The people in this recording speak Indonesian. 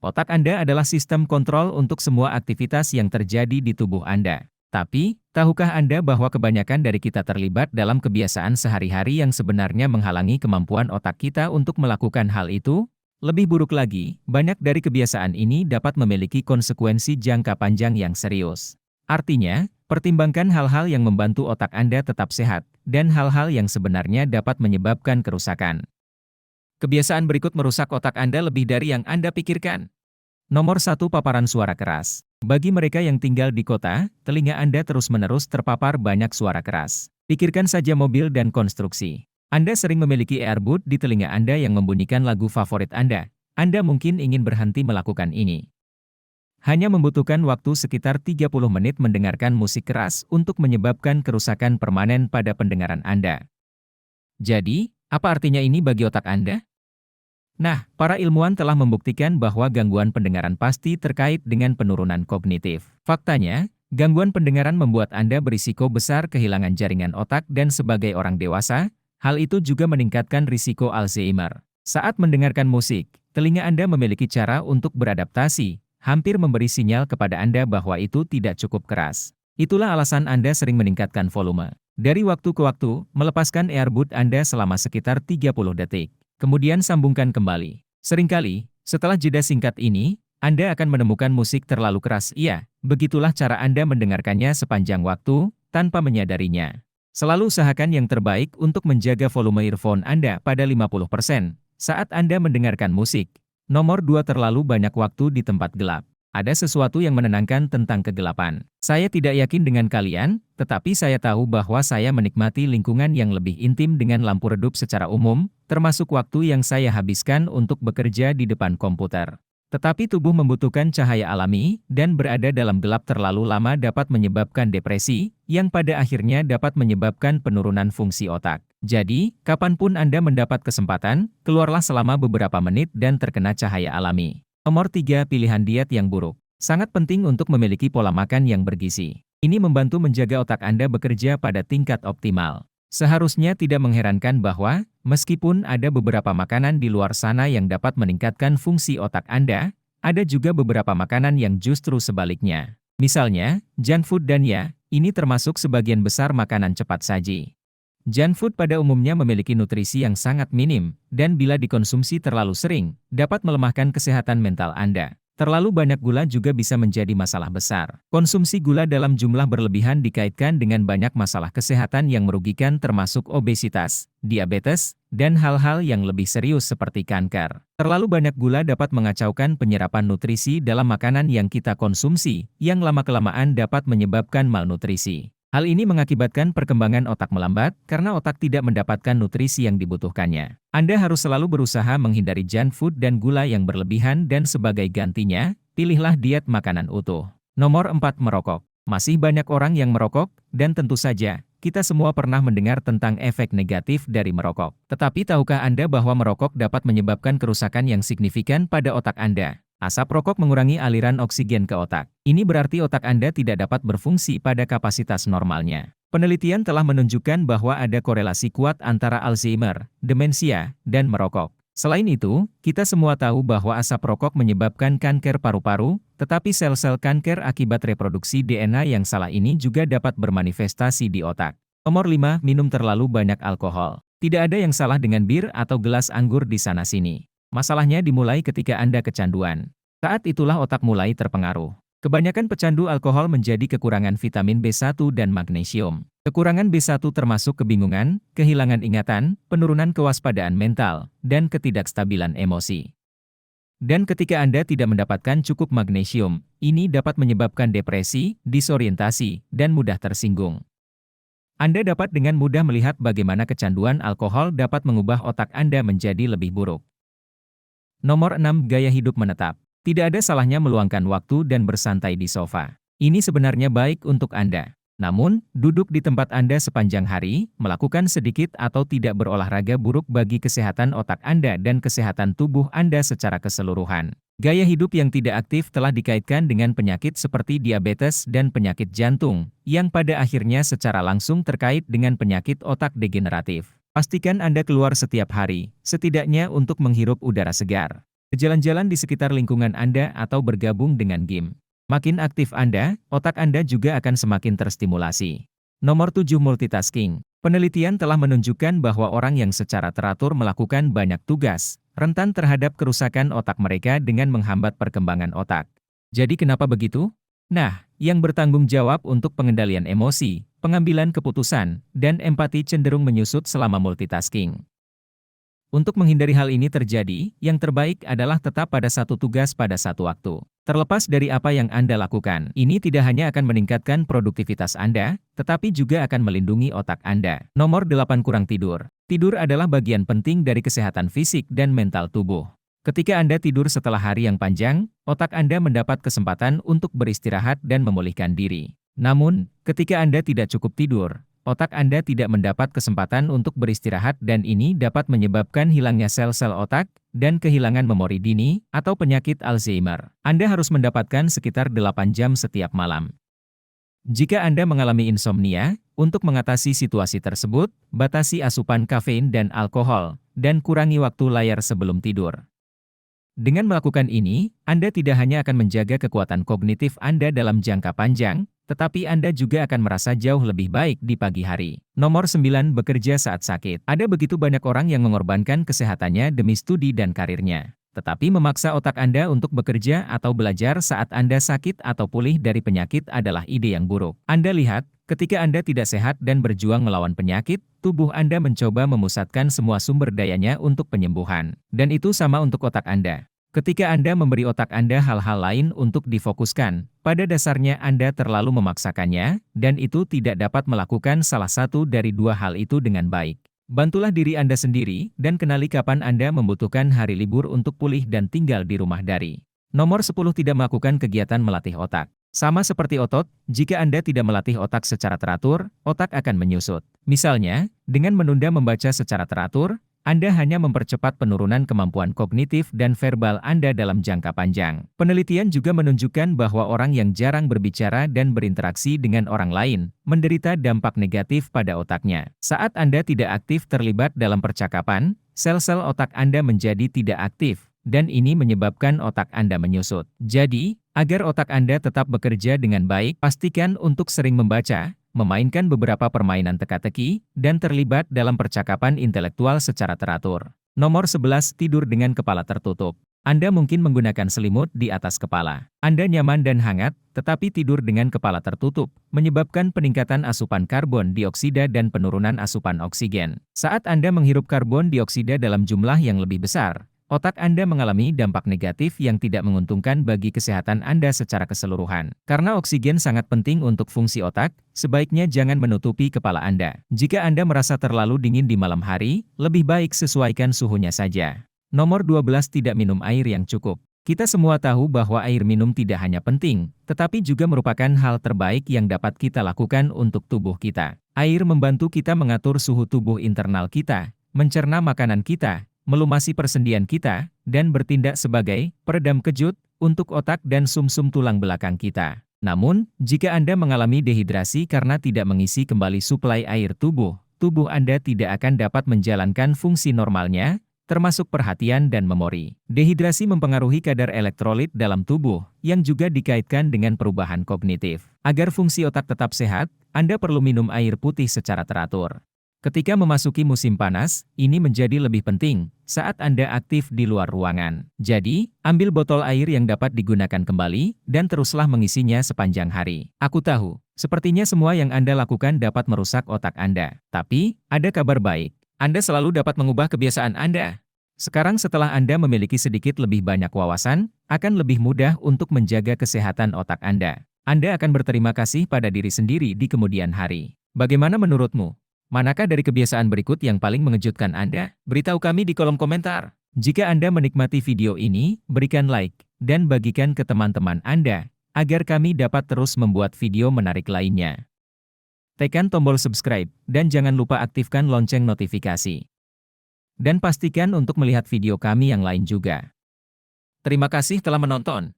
Otak Anda adalah sistem kontrol untuk semua aktivitas yang terjadi di tubuh Anda. Tapi, tahukah Anda bahwa kebanyakan dari kita terlibat dalam kebiasaan sehari-hari yang sebenarnya menghalangi kemampuan otak kita untuk melakukan hal itu? Lebih buruk lagi, banyak dari kebiasaan ini dapat memiliki konsekuensi jangka panjang yang serius. Artinya, pertimbangkan hal-hal yang membantu otak Anda tetap sehat, dan hal-hal yang sebenarnya dapat menyebabkan kerusakan. Kebiasaan berikut merusak otak Anda lebih dari yang Anda pikirkan. Nomor 1, paparan suara keras. Bagi mereka yang tinggal di kota, telinga Anda terus-menerus terpapar banyak suara keras. Pikirkan saja mobil dan konstruksi. Anda sering memiliki earbud di telinga Anda yang membunyikan lagu favorit Anda. Anda mungkin ingin berhenti melakukan ini. Hanya membutuhkan waktu sekitar 30 menit mendengarkan musik keras untuk menyebabkan kerusakan permanen pada pendengaran Anda. Jadi, apa artinya ini bagi otak Anda? Nah, para ilmuwan telah membuktikan bahwa gangguan pendengaran pasti terkait dengan penurunan kognitif. Faktanya, gangguan pendengaran membuat Anda berisiko besar kehilangan jaringan otak dan sebagai orang dewasa, hal itu juga meningkatkan risiko Alzheimer. Saat mendengarkan musik, telinga Anda memiliki cara untuk beradaptasi, hampir memberi sinyal kepada Anda bahwa itu tidak cukup keras. Itulah alasan Anda sering meningkatkan volume. Dari waktu ke waktu, melepaskan earbud Anda selama sekitar 30 detik. Kemudian sambungkan kembali. Seringkali, setelah jeda singkat ini, Anda akan menemukan musik terlalu keras. Iya, begitulah cara Anda mendengarkannya sepanjang waktu, tanpa menyadarinya. Selalu usahakan yang terbaik untuk menjaga volume earphone Anda pada 50% saat Anda mendengarkan musik. Nomor 2, terlalu banyak waktu di tempat gelap. Ada sesuatu yang menenangkan tentang kegelapan. Saya tidak yakin dengan kalian, tetapi saya tahu bahwa saya menikmati lingkungan yang lebih intim dengan lampu redup secara umum, termasuk waktu yang saya habiskan untuk bekerja di depan komputer. Tetapi tubuh membutuhkan cahaya alami, dan berada dalam gelap terlalu lama dapat menyebabkan depresi, yang pada akhirnya dapat menyebabkan penurunan fungsi otak. Jadi, kapanpun Anda mendapat kesempatan, keluarlah selama beberapa menit dan terkena cahaya alami. Nomor 3, pilihan diet yang buruk. Sangat penting untuk memiliki pola makan yang bergizi. Ini membantu menjaga otak Anda bekerja pada tingkat optimal. Seharusnya tidak mengherankan bahwa, meskipun ada beberapa makanan di luar sana yang dapat meningkatkan fungsi otak Anda, ada juga beberapa makanan yang justru sebaliknya. Misalnya, junk food dan ini termasuk sebagian besar makanan cepat saji. Junk food pada umumnya memiliki nutrisi yang sangat minim, dan bila dikonsumsi terlalu sering, dapat melemahkan kesehatan mental Anda. Terlalu banyak gula juga bisa menjadi masalah besar. Konsumsi gula dalam jumlah berlebihan dikaitkan dengan banyak masalah kesehatan yang merugikan termasuk obesitas, diabetes, dan hal-hal yang lebih serius seperti kanker. Terlalu banyak gula dapat mengacaukan penyerapan nutrisi dalam makanan yang kita konsumsi, yang lama-kelamaan dapat menyebabkan malnutrisi. Hal ini mengakibatkan perkembangan otak melambat karena otak tidak mendapatkan nutrisi yang dibutuhkannya. Anda harus selalu berusaha menghindari junk food dan gula yang berlebihan dan sebagai gantinya, pilihlah diet makanan utuh. Nomor 4, merokok. Masih banyak orang yang merokok, dan tentu saja, kita semua pernah mendengar tentang efek negatif dari merokok. Tetapi tahukah Anda bahwa merokok dapat menyebabkan kerusakan yang signifikan pada otak Anda? Asap rokok mengurangi aliran oksigen ke otak. Ini berarti otak Anda tidak dapat berfungsi pada kapasitas normalnya. Penelitian telah menunjukkan bahwa ada korelasi kuat antara Alzheimer, demensia, dan merokok. Selain itu, kita semua tahu bahwa asap rokok menyebabkan kanker paru-paru, tetapi sel-sel kanker akibat reproduksi DNA yang salah ini juga dapat bermanifestasi di otak. Nomor 5, minum terlalu banyak alkohol. Tidak ada yang salah dengan bir atau gelas anggur di sana-sini. Masalahnya dimulai ketika Anda kecanduan. Saat itulah otak mulai terpengaruh. Kebanyakan pecandu alkohol menjadi kekurangan vitamin B1 dan magnesium. Kekurangan B1 termasuk kebingungan, kehilangan ingatan, penurunan kewaspadaan mental, dan ketidakstabilan emosi. Dan ketika Anda tidak mendapatkan cukup magnesium, ini dapat menyebabkan depresi, disorientasi, dan mudah tersinggung. Anda dapat dengan mudah melihat bagaimana kecanduan alkohol dapat mengubah otak Anda menjadi lebih buruk. Nomor 6, gaya hidup menetap. Tidak ada salahnya meluangkan waktu dan bersantai di sofa. Ini sebenarnya baik untuk Anda. Namun, duduk di tempat Anda sepanjang hari, melakukan sedikit atau tidak berolahraga buruk bagi kesehatan otak Anda dan kesehatan tubuh Anda secara keseluruhan. Gaya hidup yang tidak aktif telah dikaitkan dengan penyakit seperti diabetes dan penyakit jantung, yang pada akhirnya secara langsung terkait dengan penyakit otak degeneratif. Pastikan Anda keluar setiap hari, setidaknya untuk menghirup udara segar. Jalan-jalan di sekitar lingkungan Anda atau bergabung dengan game. Makin aktif Anda, otak Anda juga akan semakin terstimulasi. Nomor 7. Multitasking. Penelitian telah menunjukkan bahwa orang yang secara teratur melakukan banyak tugas, rentan terhadap kerusakan otak mereka dengan menghambat perkembangan otak. Jadi kenapa begitu? Nah, yang bertanggung jawab untuk pengendalian emosi, pengambilan keputusan, dan empati cenderung menyusut selama multitasking. Untuk menghindari hal ini terjadi, yang terbaik adalah tetap pada satu tugas pada satu waktu. Terlepas dari apa yang Anda lakukan, ini tidak hanya akan meningkatkan produktivitas Anda, tetapi juga akan melindungi otak Anda. Nomor 8. Kurang tidur. Tidur adalah bagian penting dari kesehatan fisik dan mental tubuh. Ketika Anda tidur setelah hari yang panjang, otak Anda mendapat kesempatan untuk beristirahat dan memulihkan diri. Namun, ketika Anda tidak cukup tidur, otak Anda tidak mendapat kesempatan untuk beristirahat dan ini dapat menyebabkan hilangnya sel-sel otak dan kehilangan memori dini atau penyakit Alzheimer. Anda harus mendapatkan sekitar 8 jam setiap malam. Jika Anda mengalami insomnia, untuk mengatasi situasi tersebut, batasi asupan kafein dan alkohol, dan kurangi waktu layar sebelum tidur. Dengan melakukan ini, Anda tidak hanya akan menjaga kekuatan kognitif Anda dalam jangka panjang, tetapi Anda juga akan merasa jauh lebih baik di pagi hari. Nomor 9. Bekerja saat sakit. Ada begitu banyak orang yang mengorbankan kesehatannya demi studi dan karirnya. Tetapi memaksa otak Anda untuk bekerja atau belajar saat Anda sakit atau pulih dari penyakit adalah ide yang buruk. Anda lihat, ketika Anda tidak sehat dan berjuang melawan penyakit, tubuh Anda mencoba memusatkan semua sumber dayanya untuk penyembuhan. Dan itu sama untuk otak Anda. Ketika Anda memberi otak Anda hal-hal lain untuk difokuskan, pada dasarnya Anda terlalu memaksakannya, dan itu tidak dapat melakukan salah satu dari dua hal itu dengan baik. Bantulah diri Anda sendiri, dan kenali kapan Anda membutuhkan hari libur untuk pulih dan tinggal di rumah dari. Nomor 10. Tidak melakukan kegiatan melatih otak. Sama seperti otot, jika Anda tidak melatih otak secara teratur, otak akan menyusut. Misalnya, dengan menunda membaca secara teratur, Anda hanya mempercepat penurunan kemampuan kognitif dan verbal Anda dalam jangka panjang. Penelitian juga menunjukkan bahwa orang yang jarang berbicara dan berinteraksi dengan orang lain, menderita dampak negatif pada otaknya. Saat Anda tidak aktif terlibat dalam percakapan, sel-sel otak Anda menjadi tidak aktif, dan ini menyebabkan otak Anda menyusut. Jadi, agar otak Anda tetap bekerja dengan baik, pastikan untuk sering membaca, memainkan beberapa permainan teka-teki, dan terlibat dalam percakapan intelektual secara teratur. Nomor 11. Tidur dengan kepala tertutup. Anda mungkin menggunakan selimut di atas kepala. Anda nyaman dan hangat, tetapi tidur dengan kepala tertutup, menyebabkan peningkatan asupan karbon dioksida dan penurunan asupan oksigen. Saat Anda menghirup karbon dioksida dalam jumlah yang lebih besar, otak Anda mengalami dampak negatif yang tidak menguntungkan bagi kesehatan Anda secara keseluruhan. Karena oksigen sangat penting untuk fungsi otak, sebaiknya jangan menutupi kepala Anda. Jika Anda merasa terlalu dingin di malam hari, lebih baik sesuaikan suhunya saja. Nomor 12. Tidak minum air yang cukup. Kita semua tahu bahwa air minum tidak hanya penting, tetapi juga merupakan hal terbaik yang dapat kita lakukan untuk tubuh kita. Air membantu kita mengatur suhu tubuh internal kita, mencerna makanan kita, melumasi persendian kita, dan bertindak sebagai peredam kejut untuk otak dan sumsum tulang belakang kita. Namun, jika Anda mengalami dehidrasi karena tidak mengisi kembali suplai air tubuh Anda tidak akan dapat menjalankan fungsi normalnya, termasuk perhatian dan memori. Dehidrasi mempengaruhi kadar elektrolit dalam tubuh, yang juga dikaitkan dengan perubahan kognitif. Agar fungsi otak tetap sehat, Anda perlu minum air putih secara teratur. Ketika memasuki musim panas, ini menjadi lebih penting saat Anda aktif di luar ruangan. Jadi, ambil botol air yang dapat digunakan kembali, dan teruslah mengisinya sepanjang hari. Aku tahu, sepertinya semua yang Anda lakukan dapat merusak otak Anda. Tapi, ada kabar baik. Anda selalu dapat mengubah kebiasaan Anda. Sekarang setelah Anda memiliki sedikit lebih banyak wawasan, akan lebih mudah untuk menjaga kesehatan otak Anda. Anda akan berterima kasih pada diri sendiri di kemudian hari. Bagaimana menurutmu? Manakah dari kebiasaan berikut yang paling mengejutkan Anda? Beritahu kami di kolom komentar. Jika Anda menikmati video ini, berikan like, dan bagikan ke teman-teman Anda, agar kami dapat terus membuat video menarik lainnya. Tekan tombol subscribe, dan jangan lupa aktifkan lonceng notifikasi. Dan pastikan untuk melihat video kami yang lain juga. Terima kasih telah menonton.